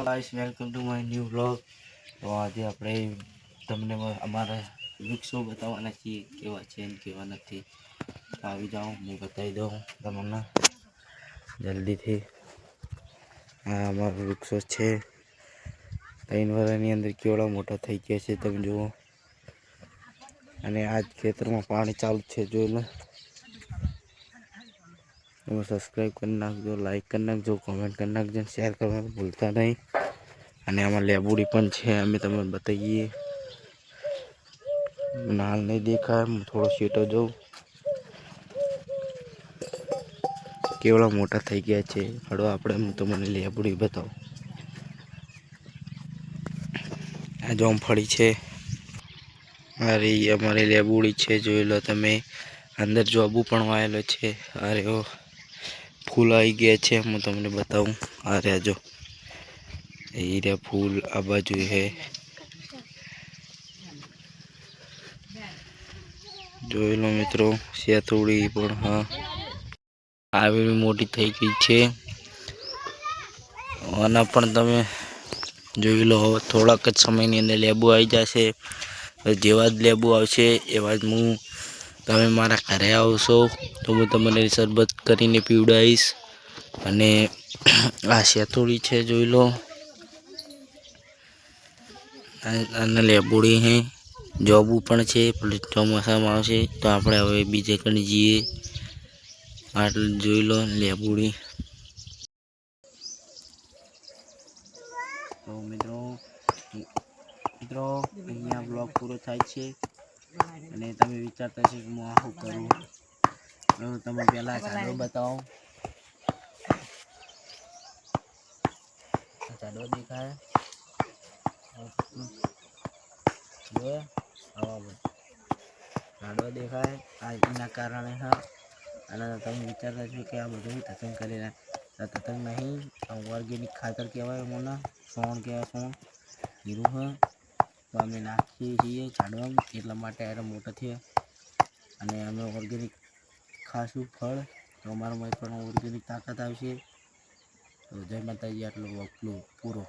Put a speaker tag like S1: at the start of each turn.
S1: Guys welcome to my new vlog. તો આજે આપણે તમને અમારા વૃક્ષો બતાવવાના છીએ, કેવા છે ને કેવા નથી. આવી જાઓ, હું બતાવી દઉં તમને જલ્દીથી. આ અમારા વૃક્ષો છે. 3 વર્ષની અંદર કેવડા મોટા થઈ ગયા છે તમે જુઓ. અને આજ ખેતરમાં પાણી ચાલુ છે, જોઈ લો. તમે સબસ્ક્રાઈબ કરી નાખજો, લાઈક કરી નાખજો, કોમેન્ટ કરી નાખજો, શેર કરવાનું ભૂલતા નહીં. અને આમાં લેબુડી પણ છે, અમે તમને બતાવીએ. નાલ નહીં દેખાય, હું થોડો સીટો જોઉં. કેવડા મોટા થઈ ગયા છે. હળો આપણે હું તમને લેબુડી બતાવું. આ જોમફળી છે. અરે અમારી લેબુડી છે, જોઈ લો તમે. અંદર જોબુ પણ વાયેલો છે. અરે ફૂલ આવી ગયા છે, હું તમને બતાવું. આ રહ્યા જો, એ રહ્યા ફૂલ આ બાજુ છે. જોઈ લો મિત્રો, સેતુડી પણ હા આવી મોટી થઈ ગઈ છે. આના પણ તમે જોઈ લો. થોડાક જ સમયની અંદર લેબુ આવી જશે. જેવા જ લેબુ આવશે એવા જ તમે મારા ઘરે આવશો તો હું તમને શરબત કરીને પીવડાવીશ. અને આ સેતુડી છે, જોઈ લો. અને લેબુડી હે જોબુ પણ છે. ચોમાસામાં આવશે તો આપણે હવે બીજે કણ જઈએ. આટલે જોઈ લો લેબુડી. તો મિત્રો અહીંયા બ્લોગ પૂરો થાય છે. અને તમે વિચારતા છો કે હું આ શું કરું. તમે પહેલાં ઝાડો બતાવો. ઝાડો દેખાય ઝાડો દેખાય આ એના કારણે હા. અને તમે વિચારતા છો કે આ બધું તતંગ કરી તતંગ નહીં, ઓર્ગેનિક ખાતર કહેવાય. મને સોણ કહેવાય, સોણ જીરું હ તો અમે નાખીએ છીએ ઝાડવામાં, એટલા માટે આ મોટા થયા. અને અમે ઓર્ગેનિક ખાશું ફળ તો અમારામાં પણ ઓર્ગેનિક તાકાત આવશે. તો જય માતાજી. આટલો પૂરો.